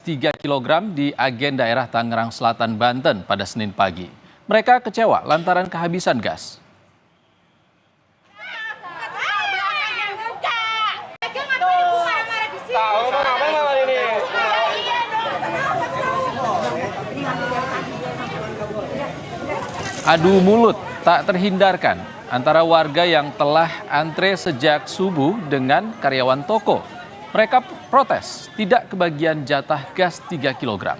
3 kilogram di Agen daerah Tangerang Selatan, Banten pada Senin pagi. Mereka kecewa lantaran kehabisan gas. Adu mulut tak terhindarkan antara warga yang telah antre sejak subuh dengan karyawan toko. Mereka protes tidak kebagian jatah gas 3 kg.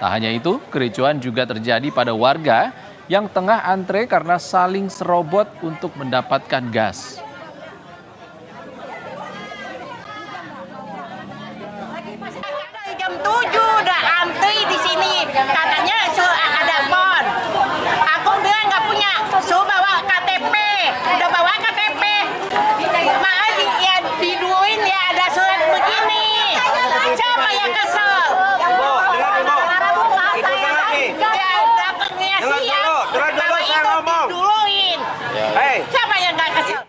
Tak hanya itu, kericuan juga terjadi pada warga yang tengah antre karena saling serobot untuk mendapatkan gas. Jam 7 udah antri di sini, katanya ada bon. Aku bilang nggak punya, suruh bawa KTP, udah bawa KTP. Malah ya diduin ya ada surat begini. Siapa yang kesel? Ya dapatnya siap, kalau itu diduluin. Siapa yang nggak kesel?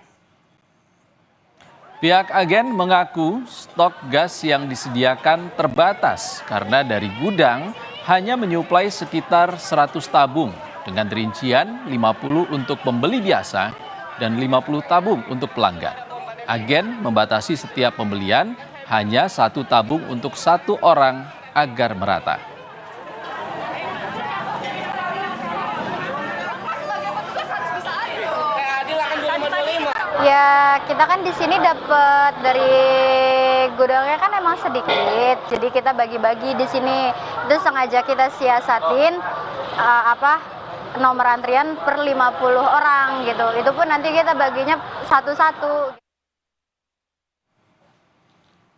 Pihak agen mengaku stok gas yang disediakan terbatas karena dari gudang hanya menyuplai sekitar 100 tabung dengan rincian 50 untuk pembeli biasa dan 50 tabung untuk pelanggan. Agen membatasi setiap pembelian hanya 1 tabung untuk 1 orang agar merata. Ya, kita kan di sini dapat dari gudangnya kan emang sedikit, jadi kita bagi-bagi di sini. Itu sengaja kita siasatin nomor antrian per 50 orang gitu. Itu pun nanti kita baginya satu-satu.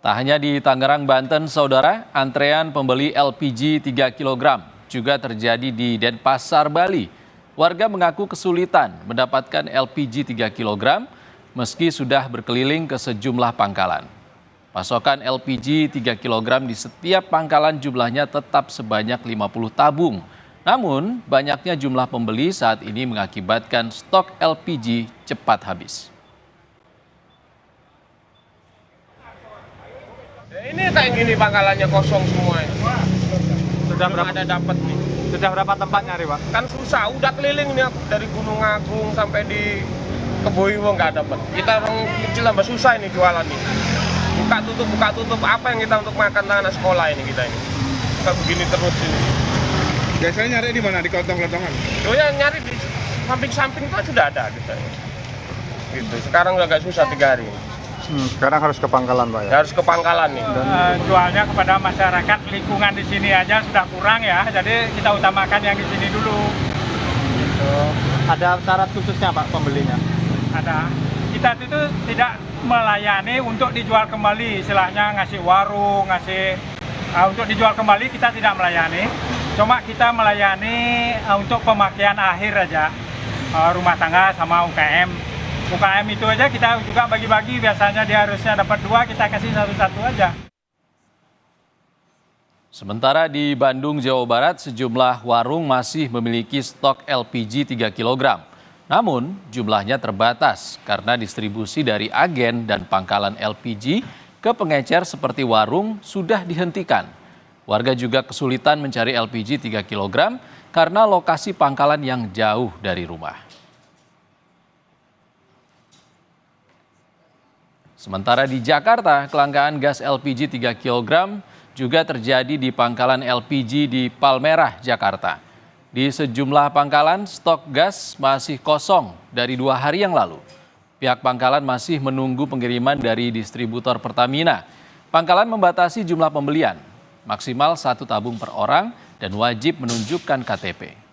Tak hanya di Tangerang, Banten, saudara, antrean pembeli LPG 3 kg juga terjadi di Denpasar, Bali. Warga mengaku kesulitan mendapatkan LPG 3 kg meski sudah berkeliling ke sejumlah pangkalan. Pasokan LPG 3 kg di setiap pangkalan jumlahnya tetap sebanyak 50 tabung. Namun, banyaknya jumlah pembeli saat ini mengakibatkan stok LPG cepat habis. Ini kayak gini pangkalannya kosong semua. Sudah berapa ada dapat nih? Sudah berapa tempat nyari, Pak? Kan susah, udah keliling nih aku dari Gunung Agung sampai di Keboiwo nggak dapat. Kita orang kecil tambah susah ini jualan nih. Buka tutup, apa yang kita untuk makan anak sekolah ini kita ini. Kita begini terus ini. Biasanya nyari di mana? Di kelontong-kelontongan? Oh ya nyari di samping-samping itu sudah ada gitu. Gitu. Sekarang udah nggak susah 3 hari. Sekarang harus ke pangkalan, Pak ya? Harus ke pangkalan nih. Jualnya kepada masyarakat lingkungan di sini aja sudah kurang ya, jadi kita utamakan yang di sini dulu. Gitu. Ada syarat khususnya, Pak, pembelinya? Ada. Kita itu tidak melayani untuk dijual kembali, istilahnya ngasih warung, untuk dijual kembali kita tidak melayani. Cuma kita melayani untuk pemakaian akhir aja, rumah tangga sama UKM. UKM itu aja kita juga bagi-bagi, biasanya dia harusnya dapat 2, kita kasih satu-satu aja. Sementara di Bandung, Jawa Barat, sejumlah warung masih memiliki stok LPG 3 kg. Namun, jumlahnya terbatas karena distribusi dari agen dan pangkalan LPG ke pengecer seperti warung sudah dihentikan. Warga juga kesulitan mencari LPG 3 kg karena lokasi pangkalan yang jauh dari rumah. Sementara di Jakarta, kelangkaan gas LPG 3 kg juga terjadi di pangkalan LPG di Palmerah, Jakarta. Di sejumlah pangkalan, stok gas masih kosong dari 2 hari yang lalu. Pihak pangkalan masih menunggu pengiriman dari distributor Pertamina. Pangkalan membatasi jumlah pembelian, maksimal 1 tabung per orang dan wajib menunjukkan KTP.